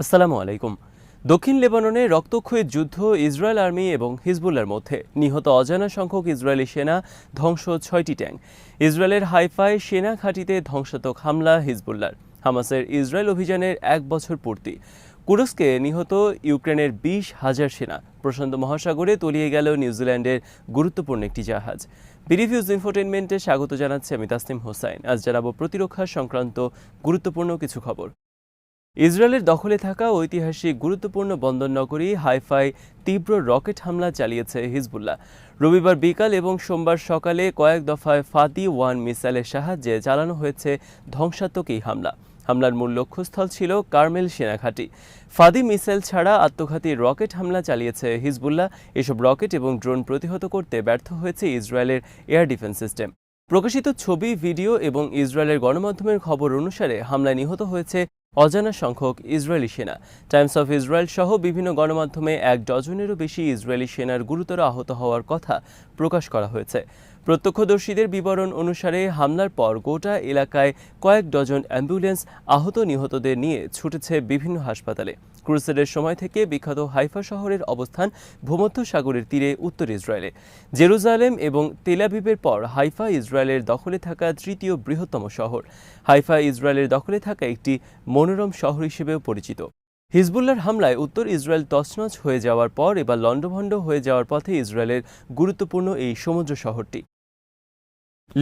আসসালামু আলাইকুম। দক্ষিণ লেবাননে রক্তক্ষয়ী যুদ্ধ ইসরায়েল আর্মি এবং হিজবুল্লার মধ্যে। নিহত অজানা সংখ্যক ইসরায়েলি সেনা, ধ্বংস ৬টি ট্যাঙ্ক। ইসরায়েলের হাইফায় সেনা ঘাঁটিতে ধ্বংসাত্মক হামলা হিজবুল্লার। হামাসের ইসরায়েল অভিযানের ১ বছর পূর্তি। কুরস্কে নিহত ইউক্রেনের ২০,০০০ সেনা। প্রশান্ত মহাসাগরে তলিয়ে গেল নিউজিল্যান্ডের গুরুত্বপূর্ণ একটি জাহাজ। বিডিভিউজ ইনফোটেইনমেন্টে স্বাগত জানাচ্ছি আমি তাসনিম হোসাইন। আজ জানাবো প্রতিরক্ষা সংক্রান্ত গুরুত্বপূর্ণ কিছু খবর। ইসরায়েলের দখলে থাকা ঐতিহাসিক গুরুত্বপূর্ণ বন্দরনগরী হাইফায় তীব্র রকেট হামলা চালিয়েছে হিজবুল্লাহ। রবিবার বিকাল এবং সোমবার সকালে কয়েক দফায় ফাদি-1 মিসাইলের সাহায্যে চালানো হয়েছে ধ্বংসাত্মক এই হামলা। হামলার মূল লক্ষ্যস্থল ছিল কার্মেল সেনাঘাঁটি। ফাদি মিসাইল ছাড়া আত্মঘাতী রকেট হামলা চালিয়েছে হিজবুল্লাহ। এসব রকেট এবং ড্রোন প্রতিহত করতে ব্যর্থ হয়েছে ইসরায়েলের এয়ার ডিফেন্স সিস্টেম। প্রকাশিত ছবি, ভিডিও এবং ইসরায়েলের গণমাধ্যমের খবর অনুসারে হামলায় নিহত হয়েছে অজানা সংখ্যক ইসরায়েলি সেনা। টাইমস অফ ইসরায়েল সহ বিভিন্ন গণমাধ্যমে ১ ডজনেরও বেশি ইসরায়েলি সেনার গুরুতর আহত হওয়ার কথা প্রকাশ করা হয়েছে। প্রত্যক্ষদর্শীদের বিবরণ অনুসারে হামলার পর গোটা এলাকায় কয়েক ডজন অ্যাম্বুলেন্স আহত নিহতদের নিয়ে ছুটেছে বিভিন্ন হাসপাতালে। ক্রুসেডের সময় থেকে বিখ্যাত হাইফা শহরের অবস্থান ভূমধ্যসাগরের তীরে উত্তর ইসরায়েলে। জেরুজালেম এবং তেল আবিবের পর হাইফা ইসরায়েলের দখলে থাকা তৃতীয় বৃহত্তম শহর। হাইফা ইসরায়েলের দখলে থাকা একটি মনোরম শহর হিসেবেও পরিচিত। হিজবুল্লাহর হামলায় উত্তর ইসরায়েল তছনছ হয়ে যাওয়ার পর এবার লণ্ডভণ্ড হয়ে যাওয়ার পথে ইসরায়েলের গুরুত্বপূর্ণ এই সমুদ্র শহরটি।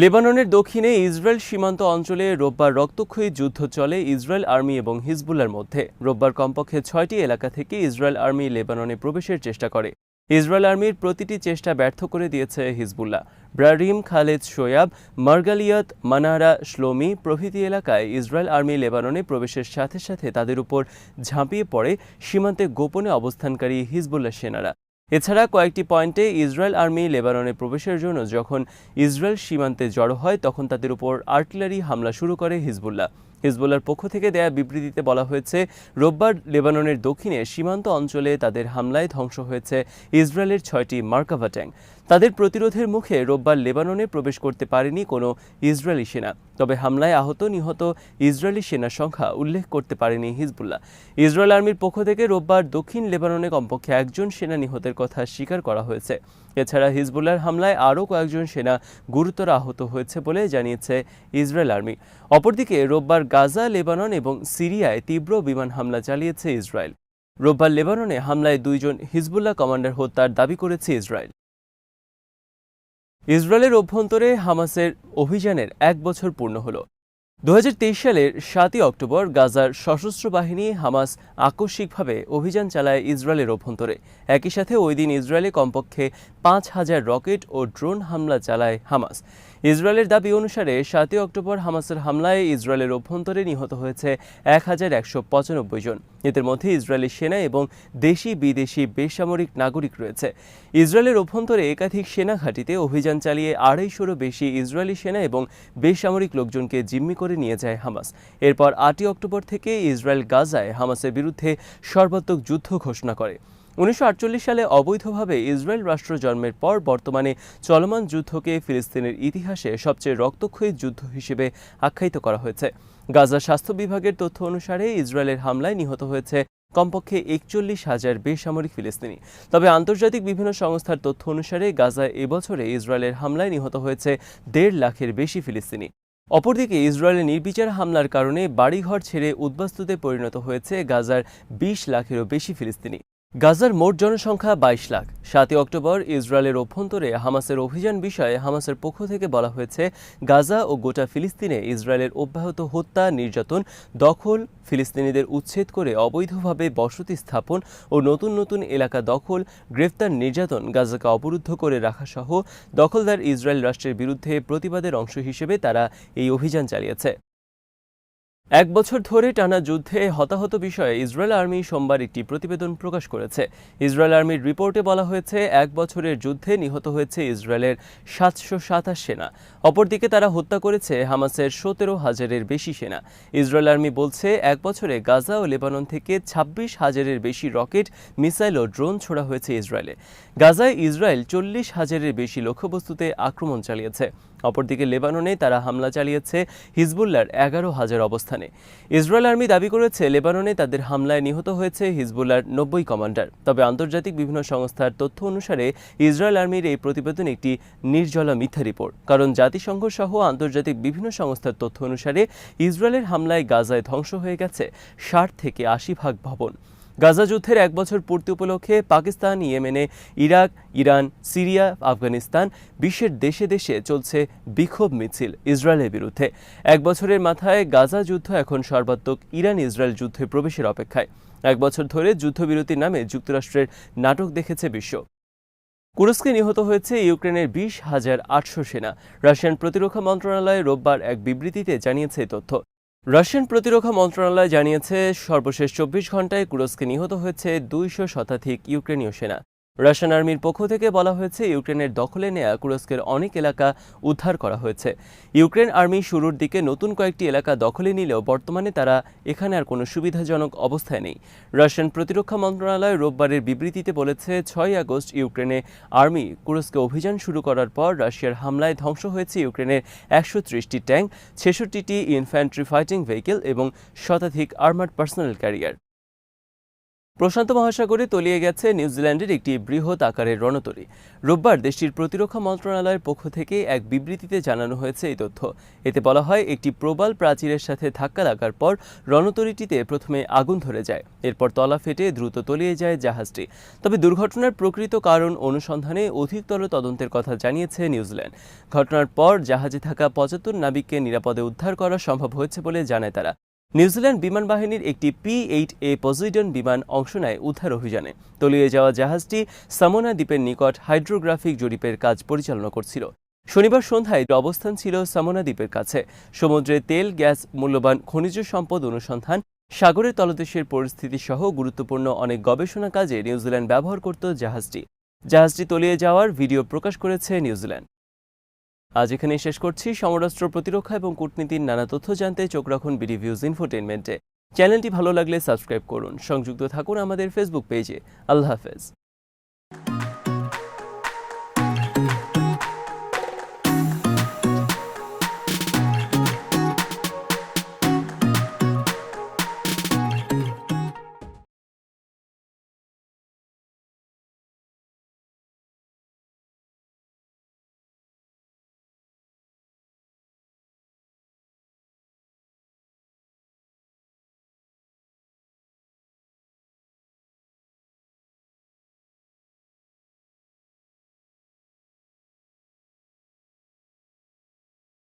লেবাননের দক্ষিণে ইসরায়েল সীমান্ত অঞ্চলে রোববার রক্তক্ষয়ী যুদ্ধ চলে ইসরায়েল আর্মি এবং হিজবুল্লাহর মধ্যে। রোববার কমপক্ষে ৬টি এলাকা থেকে ইসরায়েল আর্মি লেবাননে প্রবেশের চেষ্টা করে। ইসরায়েল আর্মির প্রতিটি চেষ্টা ব্যর্থ করে দিয়েছে হিজবুল্লাহ। ব্রারিম, খালেদ শোয়াব, মার্গালিয়াত, মানারা, শ্লোমি প্রভৃতি এলাকায় ইসরায়েল আর্মি লেবাননে প্রবেশের সাথে সাথে তাদের উপর ঝাঁপিয়ে পড়ে সীমান্তে গোপনে অবস্থানকারী হিজবুল্লাহ সেনারা। এছাড়া কয়েকটি পয়েন্টে ইসরায়েল আর্মি লেবাননে প্রবেশের জন্য যখন ইসরায়েল সীমান্তে জড়ো হয় তখন তাদের উপর আর্টিলারি হামলা শুরু করে হিজবুল্লাহ। হিজবুল্লাহর পক্ষ থেকে দেয়া বিবৃতিতে বলা হয়েছে, রোববার লেবাননের দক্ষিণে সীমান্ত অঞ্চলে তাদের হামলায় ধ্বংস হয়েছে ইসরায়েলের ৬টি মার্কাভা ট্যাঙ্ক। তাদের প্রতিরোধের মুখে রোববার লেবাননে প্রবেশ করতে পারেনি কোনো ইসরায়েলি সেনা। তবে হামলায় আহত নিহত ইসরায়েলি সেনার সংখ্যা উল্লেখ করতে পারেনি হিজবুল্লাহ। ইসরায়েল আর্মির পক্ষ থেকে রোববার দক্ষিণ লেবাননে কমপক্ষে ১ জন সেনা নিহতের কথা স্বীকার করা হয়েছে। এছাড়া হিজবুল্লাহর হামলায় আরও কয়েকজন সেনা গুরুতর আহত হয়েছে বলে জানিয়েছে ইসরায়েল আর্মি। অপরদিকে রোববার গাজা, লেবানন এবং সিরিয়ায় তীব্র বিমান হামলা চালিয়েছে ইসরায়েল। রোববার লেবাননে হামলায় ২ জন হিজবুল্লাহ কমান্ডার হত্যার দাবি করেছে ইসরায়েল। ইসরায়েলের অভ্যন্তরে হামাসের অভিযানের ১ বছর পূর্ণ হলো। ২০২৩ সালের ৭ই অক্টোবর গাজার সশস্ত্র বাহিনী হামাস আকস্মিকভাবে অভিযান চালায় ইসরায়েলের অভ্যন্তরে। একই সাথে ওই দিন ইসরায়েলে কমপক্ষে ৫,০০০ রকেট ও ড্রোন হামলা চালায় হামাস। ইসরায়েলের দাবি অনুসারে ৭ই অক্টোবর হামাসের হামলায় ইসরায়েলের অভ্যন্তরে নিহত হয়েছে ১,১৯৫ জন। এদের মধ্যে ইসরায়েলি সেনা এবং দেশি বিদেশি বেসামরিক নাগরিক রয়েছে। ইসরায়েলের অভ্যন্তরে একাধিক সেনা ঘাঁটিতে অভিযান চালিয়ে ২৫০রও বেশি ইসরায়েলি সেনা এবং বেসামরিক লোকজনকে জিম্মি করে নিয়ে যায় হামাস। এরপর ৮ই অক্টোবর থেকে ইসরায়েল গাজায় হামাসের বিরুদ্ধে সর্বাত্মক যুদ্ধ ঘোষণা করে। ১৯৪৮ সালে অবৈধভাবে ইসরায়েল রাষ্ট্র জন্মের পর বর্তমানে চলমান যুদ্ধকে ফিলিস্তিনের ইতিহাসে সবচেয়ে রক্তক্ষয়ী যুদ্ধ হিসেবে আখ্যায়িত করা হয়েছে। গাজা স্বাস্থ্য বিভাগের তথ্য অনুসারে ইসরায়েলের হামলায় নিহত হয়েছে কমপক্ষে ৪১,০০০ বেসামরিক ফিলিস্তিনি। তবে আন্তর্জাতিক বিভিন্ন সংস্থার তথ্য অনুসারে গাজায় এবছরে ইসরায়েলের হামলায় নিহত হয়েছে ১.৫ লাখের বেশি ফিলিস্তিনি। অপরদিকে ইসরায়েলের নির্বিচার হামলার কারণে বাড়িঘর ছেড়ে উদ্বাস্তুতে পরিণত হয়েছে গাজার ২০ লাখেরও বেশি ফিলিস্তিনি। গাজার মোট জনসংখ্যা ২২ লাখ। ৭ই অক্টোবর ইসরায়েলের অভ্যন্তরে হামাসের অভিযান বিষয়ে হামাসের পক্ষ থেকে বলা হয়েছে, গাজা ও গোটা ফিলিস্তিনে ইসরায়েলের অব্যাহত হত্যা, নির্যাতন, দখল, ফিলিস্তিনিদের উচ্ছেদ করে অবৈধভাবে বসতি স্থাপন ও নতুন নতুন এলাকা দখল, গ্রেফতার, নির্যাতন, গাজাকে অবরুদ্ধ করে রাখা সহ দখলদার ইসরায়েল রাষ্ট্রের বিরুদ্ধে প্রতিবাদের অংশ হিসেবে তারা এই অভিযান চালিয়েছে। ১ বছর ধরে টানা যুদ্ধে হতাহত বিষয়ে ইসরায়েল আর্মি সোমবার একটি প্রতিবেদন প্রকাশ করেছে। ইসরায়েল আর্মির রিপোর্টে বলা হয়েছে, ১ বছরের যুদ্ধে নিহত হয়েছে ইসরায়েলের ৭২৭ সেনা। অপরদিকে তারা হত্যা করেছে হামাসের ১৭,০০০-এর বেশি সেনা। ইসরায়েল আর্মি বলছে, ১ বছরে গাজা ও লেবানন থেকে ২৬,০০০-এর বেশি রকেট, মিসাইল ও ড্রোন ছোড়া হয়েছে ইসরায়েলে। গাজায় ইসরায়েল ৪০,০০০-এর বেশি লক্ষ্যবস্তুতে আক্রমণ চালিয়েছে। অপরদিকে লেবাননে তারা হামলা চালিয়েছে হিজবুল্লাহর ১১,০০০ অবস্থানে। অবস্থানে। ইসরায়েল আর্মি দাবি করেছে লেবাননে তাদের হামলায় নিহত হয়েছে হিজবুল্লাহর 90 কমান্ডার। তবে আন্তর্জাতিক বিভিন্ন সংস্থার তথ্য অনুসারে ইসরায়েল আর্মির এই প্রতিবেদন একটি নির্জলা মিথ্যা রিপোর্ট। কারণ জাতিসংঘ সহ আন্তর্জাতিক বিভিন্ন সংস্থার তথ্য অনুসারে ইসরায়েলের হামলায় গাজায় ধ্বংস হয়ে গেছে 60 থেকে 80% ভবন। গাজা যুদ্ধের 1 বছর পূর্তি উপলক্ষে পাকিস্তান, ইয়েমেনে, ইরাক, ইরান, সিরিয়া, আফগানিস্তান, বিশ্বের দেশে দেশে চলছে বিক্ষোভ মিছিল ইসরায়েলের বিরুদ্ধে। 1 বছরের মাথায় গাজা যুদ্ধ এখন সর্বাত্মক ইরান ইসরায়েল যুদ্ধে প্রবেশের অপেক্ষায়। 1 বছর ধরে যুদ্ধবিরতির নামে যুক্তরাষ্ট্রের নাটক দেখেছে বিশ্ব। কুরস্কে নিহত হয়েছে ইউক্রেনের 20,800 সেনা। রাশিয়ান প্রতিরক্ষা মন্ত্রণালয় রোববার এক বিবৃতিতে জানিয়েছে এই তথ্য। রাশিয়ান প্রতিরক্ষা মন্ত্রণালয় জানিয়েছে সর্বশেষ 24 ঘন্টায় কুরস্কে নিহত হয়েছে 200 শতাধিক ইউক্রেনীয় সেনা। রাশিয়ান আর্মির পক্ষ থেকে বলা হয়েছে ইউক্রেনের দখলে নেয়া কুরস্কের অনেক এলাকা উদ্ধার করা হয়েছে। ইউক্রেন আর্মি শুরুর দিকে নতুন কয়েকটি এলাকা দখলে নিলেও বর্তমানে তারা এখানে আর কোনো সুবিধাজনক অবস্থায় নেই। রাশিয়ান প্রতিরক্ষা মন্ত্রণালয় রোববারের বিবৃতিতে বলেছে 6 আগস্ট ইউক্রেনে আর্মি কুরস্কে অভিযান শুরু করার পর রাশিয়ার হামলায় ধ্বংস হয়েছে ইউক্রেনের 130টি ট্যাঙ্ক, 66টি ইনফ্যান্ট্রি ফাইটিং ভেহিকেল এবং শতাধিক আর্মার্ড পার্সোনাল ক্যারিয়ার। প্রশান্ত মহাসাগরে তলিয়ে গেছে নিউজিল্যান্ডের একটি বৃহৎ আকারের রণতরী। রোববার দেশটির প্রতিরক্ষা মন্ত্রণালয়ের পক্ষ থেকে এক বিবৃতিতে জানানো হয়েছে এই তথ্য। এতে বলা হয়, একটি প্রবাল প্রাচীরের সাথে ধাক্কা লাগার পর রণতরীটিতে প্রথমে আগুন ধরে যায়। এরপর তলা ফেটে দ্রুত তলিয়ে যায় জাহাজটি। তবে দুর্ঘটনার প্রকৃত কারণ অনুসন্ধানে অধিকতর তদন্তের কথা জানিয়েছে নিউজিল্যান্ড। ঘটনার পর জাহাজে থাকা 75 নাবিককে নিরাপদে উদ্ধার করা সম্ভব হয়েছে বলে জানায় তারা। নিউজিল্যান্ড বিমান বাহিনীর একটি P-8A পজিডন বিমান অংশ নেয় উদ্ধার অভিযানে। তলিয়ে যাওয়া জাহাজটি সামোনা দ্বীপের নিকট হাইড্রোগ্রাফিক জরিপের কাজ পরিচালনা করছিল। শনিবার সন্ধ্যায় অবস্থান ছিল সামোনা দ্বীপের কাছে। সমুদ্রে তেল, গ্যাস, মূল্যবান খনিজ সম্পদ অনুসন্ধান, সাগরের তলদেশের পরিস্থিতি সহ গুরুত্বপূর্ণ অনেক গবেষণা কাজে নিউজিল্যান্ড ব্যবহার করত জাহাজটি। জাহাজটি তলিয়ে যাওয়ার ভিডিও প্রকাশ করেছে নিউজিল্যান্ড। আজ এখানেই শেষ করছি। সমরাষ্ট্র, প্রতিরক্ষা এবং কূটনীতির নানা তথ্য জানতে চোখ রাখুন বিডিভিউজ ইনফোটেইনমেন্টে। চ্যানেলটি ভালো লাগলে সাবস্ক্রাইব করুন। সংযুক্ত থাকুন আমাদের ফেসবুক পেজে। আল্লাহ হাফেজ।